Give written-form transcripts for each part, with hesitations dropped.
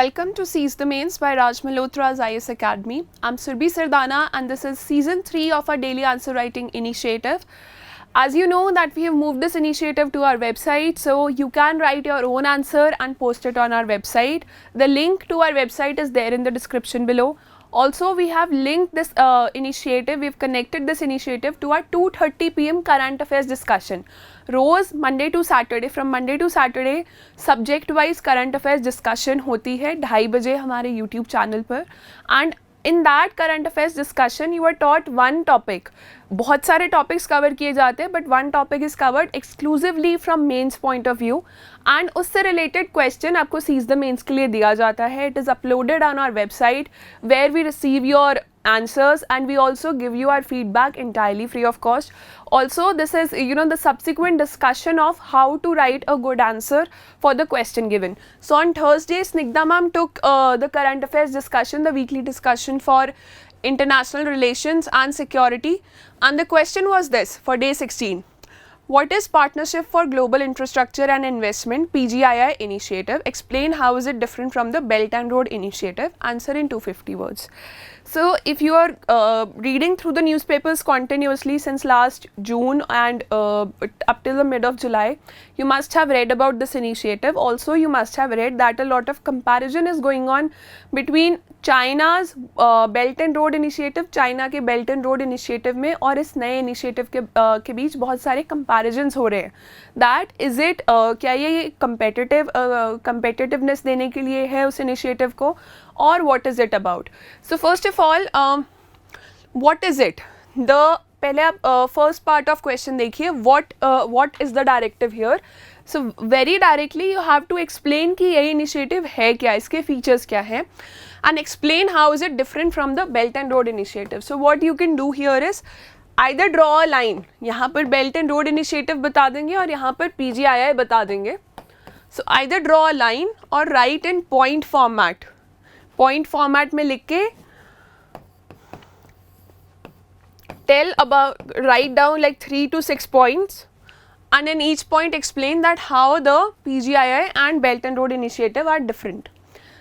Welcome to Seize the Mains by Raj Malhotra's IS Academy. I'm Surbhi Sardana and this is season 3 of our daily answer writing initiative. As you know that we have moved this initiative to our website, so you can write your own answer and post it on our website. The link to our website is there in the description below. Also, we have linked this initiative, we've connected this initiative to our 2:30 PM current affairs discussion. Rose Monday to Saturday, from Monday to Saturday subject wise current affairs discussion होती है 2:30 बजे हमारे YouTube channel पर. And in that current affairs discussion you are taught one topic. बहुत सारे topics cover किए जाते हैं but one topic is covered exclusively from mains point of view and उससे related question आपको seize the mains के लिए दिया जाता है. It is uploaded on our website where we receive your answers and we also give you our feedback entirely free of cost. Also, this is the subsequent discussion of how to write a good answer for the question given. So on Thursday, Snigdha ma'am took the current affairs discussion, the weekly discussion for international relations and security, and the question was this for day 16. What is Partnership for Global Infrastructure and Investment PGII initiative? Explain how is it different from the Belt and Road Initiative? Answer in 250 words. So if you are reading through the newspapers continuously since last June and up till the mid of July, you must have read about this initiative. Also, you must have read that a lot of comparison is going on between China's Belt and Road Initiative, China के Belt and Road Initiative में और इस नए initiative के बीच बहुत सारे comparisons हो रहे हैं. That is it, क्या ये competitiveness देने के लिए है उस initiative को, or what is it about? So first of all, what is it? The पहले आप first part of question देखिए, what is the directive here? So very directly you have to explain कि ये initiative है क्या, इसके features क्या हैं, and explain how is it different from the Belt and Road Initiative. So what you can do here is either draw a line, यहाँ पर Belt and Road Initiative बता देंगे और यहाँ पर PGII बता देंगे. So either draw a line or write in point format. Point format में लिख के write down like 3 to 6 points and in each point explain that how the PGII and Belt and Road Initiative are different.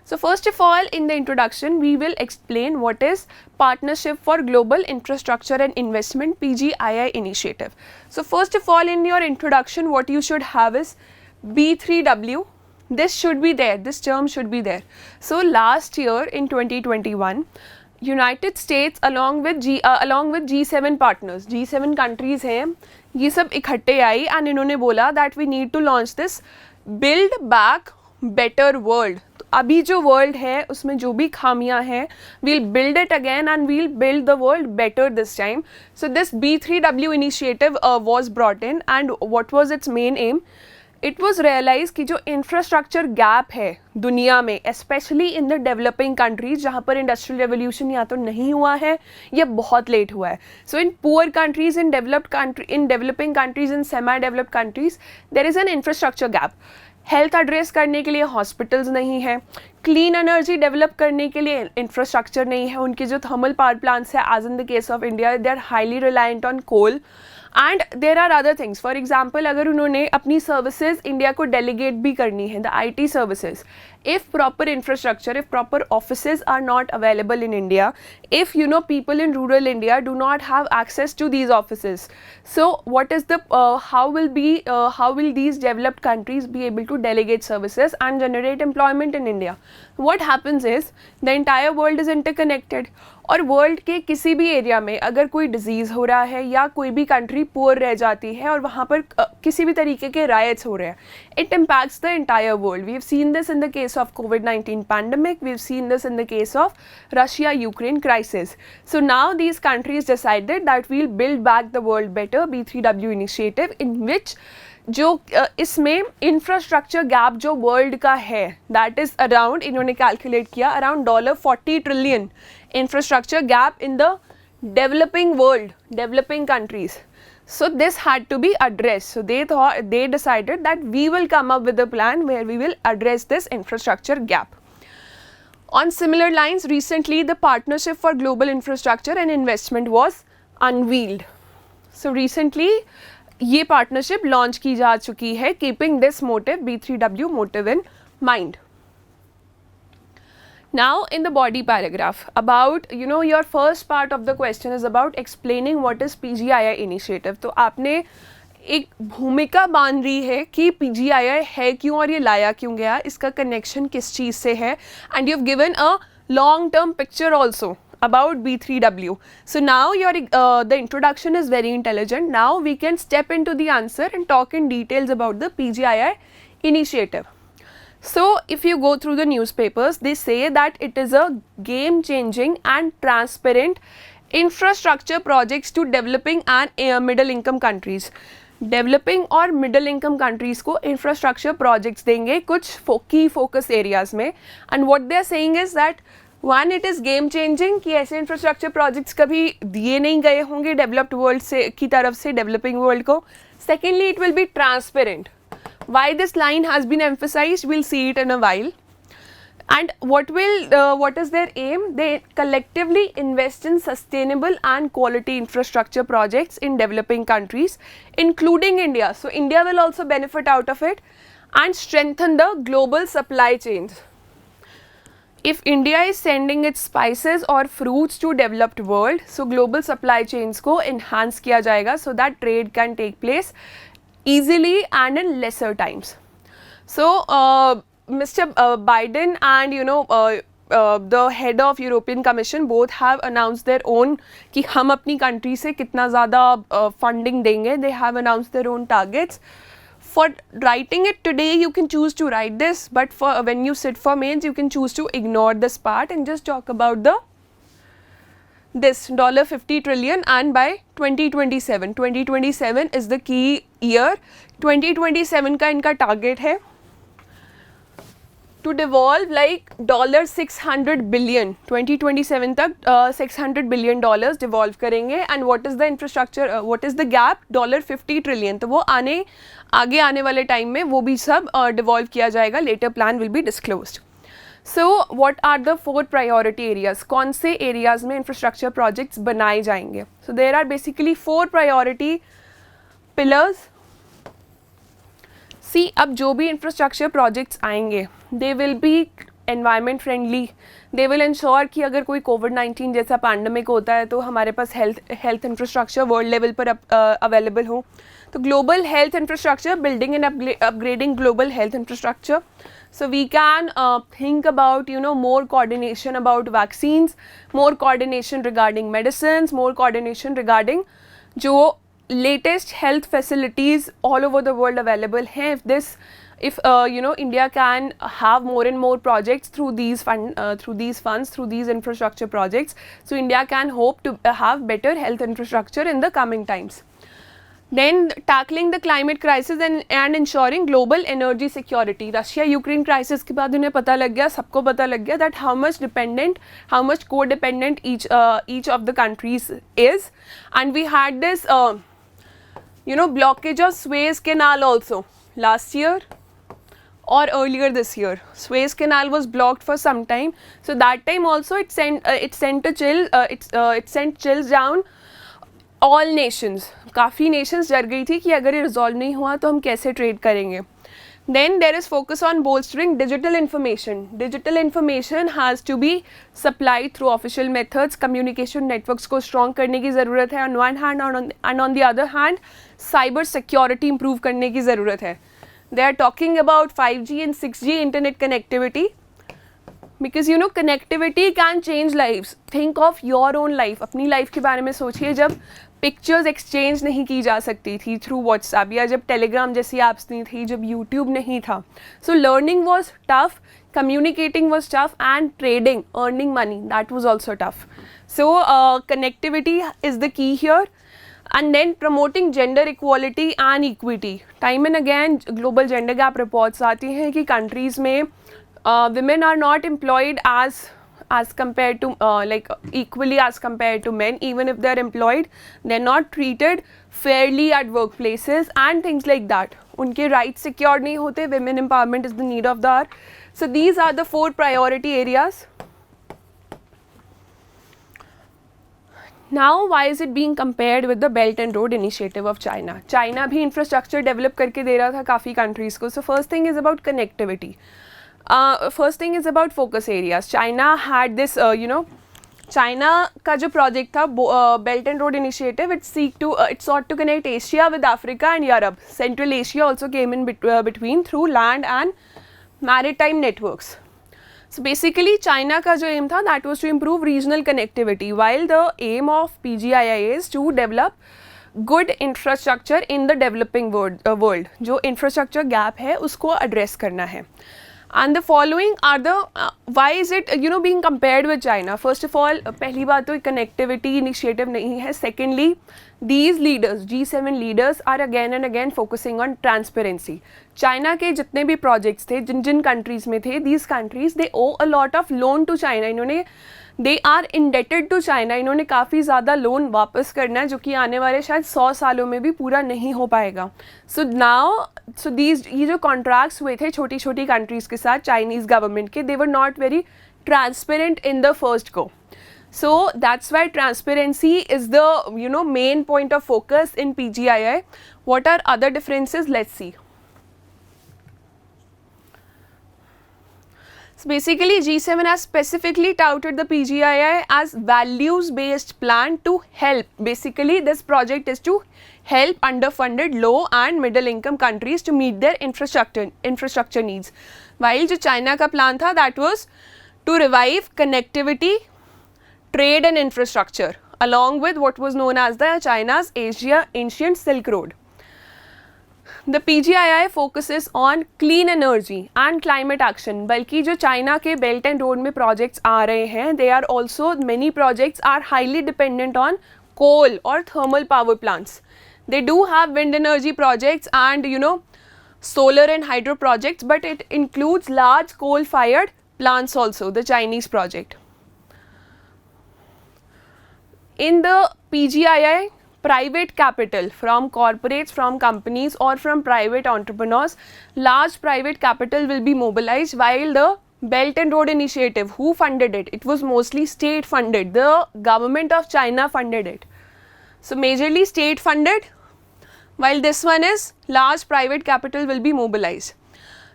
So first of all, in the introduction we will explain what is Partnership for Global Infrastructure and Investment PGII initiative. So first of all, in your introduction what you should have is B3W. This should be there, this term should be there. So last year in 2021, United States along with G7 partners, G7 countries हैं, ये सब इकट्ठे आई and इन्होंने बोला that we need to launch this Build Back Better World. तो अभी जो world है उसमें जो भी खामियां हैं, we'll build it again and we'll build the world better this time. So this B3W initiative was brought in and what was its main aim? It was realized कि जो infrastructure gap है दुनिया में, especially in the developing countries जहाँ पर industrial revolution या तो नहीं हुआ है या बहुत late हुआ है. So in poor countries, in developing countries, in semi-developed countries, there is an infrastructure gap. Health address करने के लिए हॉस्पिटल्स नहीं है, क्लीन एनर्जी डेवलप करने के लिए इंफ्रास्ट्रक्चर नहीं है, उनके जो थर्मल पावर प्लांट्स है as in the case of India they are highly reliant on coal and there are other things. For example अगर उन्होंने अपनी सर्विसेज इंडिया को डेलीगेट भी करनी है, the IT services, if proper infrastructure, if proper offices are not available in India, if people in rural India do not have access to these offices, so what is the how will these developed countries be able to delegate services and generate employment in India? What happens is the entire world is interconnected और world के किसी भी area में अगर कोई disease हो रहा है या कोई भी कंट्री पुअर रह जाती है और वहाँ पर किसी भी तरीके के रायट्स हो रहे हैं, it impacts the entire world. We have seen this in the case of COVID-19 pandemic, we've seen this in the case of Russia-Ukraine crisis. So now these countries decided that we'll build back the world better, B3W initiative, in which जो इसमें infrastructure gap जो world का है that is around, इन्होंने calculate किया around $40 trillion infrastructure gap in the developing world, developing countries. So this had to be addressed. So they decided that we will come up with a plan where we will address this infrastructure gap. On similar lines, recently the Partnership for Global Infrastructure and Investment was unveiled. So recently ये partnership launch की जा चुकी है, keeping this motive, B3W motive in mind. Now in the body paragraph about your first part of the question is about explaining what is PGII initiative. तो आपने एक भूमिका बांध रही है कि PGII है क्यों और ये लाया क्यों गया, इसका कनेक्शन किस चीज़ से है, and you've given a long term picture also about B3W. So now your the introduction is very intelligent. Now we can step into the answer and talk in details about the PGII initiative. So if you go through the newspapers, they say that it is a game changing and transparent infrastructure projects to developing and middle income countries. Developing और middle income countries को infrastructure projects देंगे कुछ key focus areas में, and what they are saying is that one, it is game changing कि ऐसे infrastructure projects कभी दिए नहीं गए होंगे डेवलप्ड वर्ल्ड से की तरफ से डेवलपिंग वर्ल्ड को. Secondly, it will be transparent. Why this line has been emphasized, we'll see it in a while. And what is their aim? They collectively invest in sustainable and quality infrastructure projects in developing countries, including India. So India will also benefit out of it and strengthen the global supply chains. If India is sending its spices or fruits to developed world, so global supply chains को enhance किया जाएगा so that trade can take place easily and in lesser times. So Mr. Biden and the head of European Commission both have announced their own कि हम अपनी country से कितना ज़्यादा funding देंगे. They have announced their own targets. For writing it today, you can choose to write this, but for when you sit for mains, you can choose to ignore this part and just talk about this $50 trillion, and by 2027 is the key year. 2027 का इनका target है to devolve like $600 billion. 2027 तक $600 billion devolve करेंगे. And what is the infrastructure? What is the gap? $50 trillion. तो वो आगे आने वाले टाइम में वो भी सब devolve किया जाएगा. Later plan will be disclosed. So what are the 4 priority areas? कौन से areas में infrastructure projects बनाए जाएंगे? So there are basically 4 priority pillars. See, अब जो भी infrastructure projects आएंगे, they will be environment friendly. They will ensure कि अगर कोई COVID-19 जैसा पैंडमिक होता है तो हमारे पास health infrastructure world level पर available हो. तो global health infrastructure, building and upgrading global health infrastructure. So we can think about more coordination about vaccines, more coordination regarding medicines, more coordination regarding जो latest health facilities all over the world available हैं. If India can have more and more projects through these funds, through these infrastructure projects, so India can hope to have better health infrastructure in the coming times. Then tackling the climate crisis and ensuring global energy security. Russia-Ukraine crisis के बाद उन्हें पता लग गया, सबको पता लग गया that how much codependent each of the countries is, and we had this blockage of Suez Canal also last year or earlier this year. Suez Canal was blocked for some time, so that time also it sent chills down all nations. काफ़ी nations डर गई थी कि अगर ये resolve नहीं हुआ तो हम कैसे trade करेंगे. Then there is focus on bolstering digital information. Digital information has to be supplied through official methods. Communication networks को strong करने की ज़रूरत है on one hand, and on the other hand cyber security improve करने की ज़रूरत है. They are talking about 5G and 6G internet connectivity, because connectivity can change lives. Think of your own life. अपनी life के बारे में सोचिए जब पिक्चर्स एक्सचेंज नहीं की जा सकती थी थ्रू व्हाट्सएप, या जब टेलीग्राम जैसी ऐप्स नहीं थी, जब यूट्यूब नहीं था. So learning was tough, communicating was tough, and trading, earning money, that was also tough. So connectivity is the key here. And then promoting gender equality and equity. Time and again global gender gap reports आती हैं कि countries में women are not employed as compared to equally as compared to men. Even if they are employed, they are not treated fairly at workplaces and things like that. उनके rights secured नहीं होते. Women empowerment is the need of the hour. So these are the 4 priority areas. Now why is it being compared with the Belt and Road Initiative of China? China भी infrastructure develop करके दे रहा था काफ़ी countries को. So first thing is about connectivity. First thing is about focus areas. China had this, China का जो project था belt and road initiative, it sought to connect Asia with Africa and Europe. Central Asia also came in between through land and maritime networks. So basically China का जो aim था that was to improve regional connectivity, while the aim of PGII is to develop good infrastructure in the developing world. जो infrastructure gap है उसको address करना है. And the following are the why is it being compared with China? First of all, पहली बात तो connectivity initiative नहीं है. Secondly, these leaders, G7 leaders are again and again focusing on transparency. China के जितने भी projects थे, जिन countries में थे, these countries they owe a lot of loan to China. इन्होंने they are indebted to China. इन्होंने काफ़ी ज़्यादा लोन वापस करना है जो कि आने वाले शायद 100 सालों में भी पूरा नहीं हो पाएगा. So now, ये जो contracts हुए थे छोटी छोटी countries के साथ Chinese government के, they were not very transparent in the first go. So that's why transparency is the main point of focus in PGII. What are other differences? Let's see. So basically G7 has specifically touted the PGII as values based plan to help. Basically this project is to help underfunded low and middle income countries to meet their infrastructure needs. While जो China का plan था that was to revive connectivity, trade and infrastructure along with what was known as the China's ancient Silk Road. The PGII focuses on clean energy and climate action. बल्कि जो China के belt and road में projects आ रहे हैं, they are also many projects are highly dependent on coal or thermal power plants. They do have wind energy projects and solar and hydro projects, but it includes large coal-fired plants also. The Chinese project. In the PGII, private capital from corporates, from companies or from private entrepreneurs, large private capital will be mobilized, while the Belt and Road Initiative, who funded it? It was mostly state funded. The government of China funded it. So majorly state funded, while this one is large private capital will be mobilized.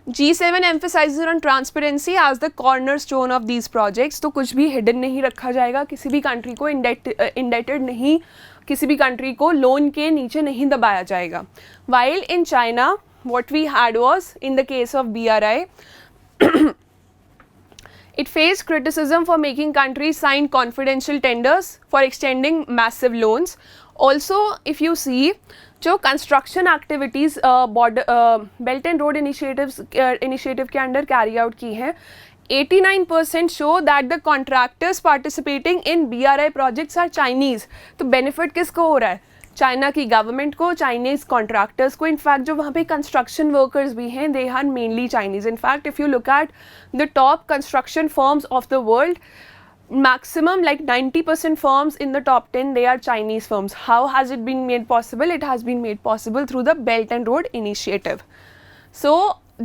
G7 emphasizes on transparency as the cornerstone of these projects. तो कुछ भी hidden नहीं रखा जाएगा, किसी भी country को indebted नहीं, किसी भी country को loan के नीचे नहीं दबाया जाएगा. While in China, what we had was, in the case of BRI, it faced criticism for making countries sign confidential tenders for extending massive loans. Also, if you see, जो construction activities belt and road initiative के under carry out की हैं, 89% show that the contractors participating in BRI projects are Chinese. तो benefit किसको हो रहा है? China की गवर्नमेंट को, चाइनीज़ कॉन्ट्रैक्टर्स को. इनफैक्ट जो वहाँ पे कंस्ट्रक्शन वर्कर्स भी हैं, they are mainly Chinese. In fact if you look at the top construction firms of the world, maximum like 90% firms in the top 10, they are Chinese firms. How has it been made possible? It has been made possible through the Belt and Road Initiative. So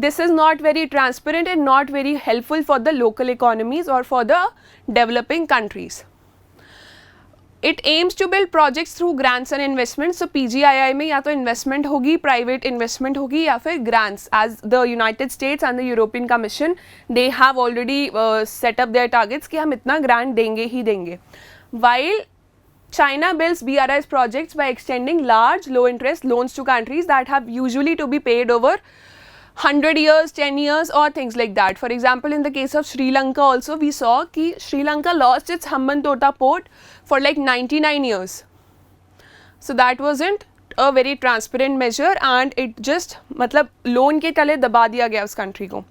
this is not very transparent and not very helpful for the local economies or for the developing countries. It aims to build projects through grants and investments. So PGII में या तो investment होगी, private investment होगी, या फिर grants. As the United States and the European Commission, they have already set up their targets कि हम इतना grant देंगे ही देंगे. While China builds BRI's projects by extending large low interest loans to countries that have usually to be paid over 100 years, 10 years or things like that. For example, in the case of Sri Lanka also, we saw कि Sri Lanka lost its Hambantota port for like 99 years. So that wasn't a very transparent measure and it just मतलब loan के तले दबा दिया गया उस country को.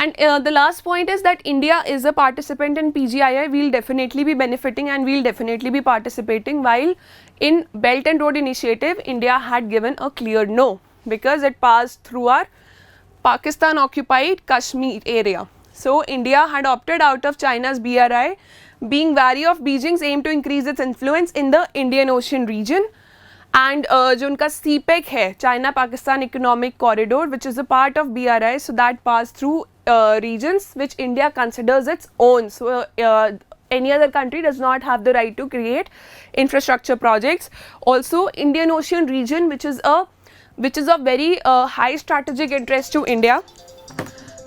And the last point is that India is a participant in PGII. We'll definitely be benefiting and we'll definitely be participating, while in Belt and Road Initiative, India had given a clear no because it passed through our Pakistan occupied Kashmir area. So India had opted out of China's BRI, being wary of Beijing's aim to increase its influence in the Indian Ocean region. And जो उनका CPEC है, China Pakistan Economic Corridor, which is a part of BRI, so that passed through regions which India considers its own. So any other country does not have the right to create infrastructure projects. Also, Indian Ocean region, which is of very high strategic interest to India.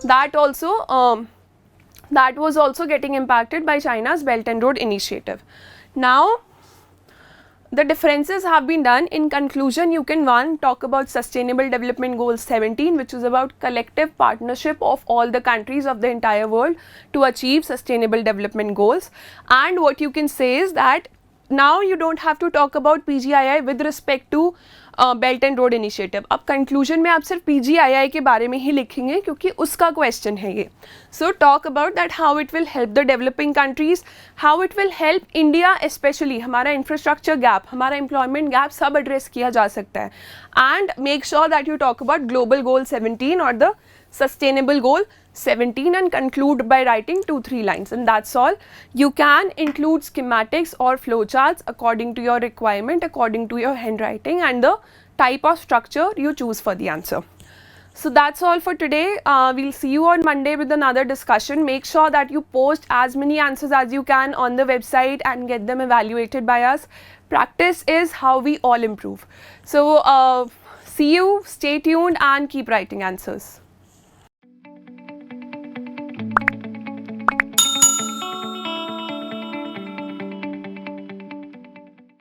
that was also getting impacted by China's Belt and Road Initiative. Now, the differences have been done. In conclusion, you can talk about Sustainable Development Goal 17, which is about collective partnership of all the countries of the entire world to achieve sustainable development goals. And what you can say is that now you don't have to talk about PGII with respect to belt and road initiative. अब conclusion में आप सिर्फ PGII के बारे में ही लिखेंगे क्योंकि उसका क्वेश्चन है ये. So talk about that how it will help the developing countries, how it will help India, specially हमारा इंफ्रास्ट्रक्चर गैप, हमारा एम्प्लॉयमेंट गैप सब एड्रेस किया जा सकता है. And make sure that you talk about global goal 17 और the sustainable goal 17 and conclude by writing 2-3 lines, and that's all. You can include schematics or flowcharts according to your requirement, according to your handwriting and the type of structure you choose for the answer. So that's all for today. We'll see you on Monday with another discussion. Make sure that you post as many answers as you can on the website and get them evaluated by us. Practice is how we all improve. So see you, stay tuned and keep writing answers.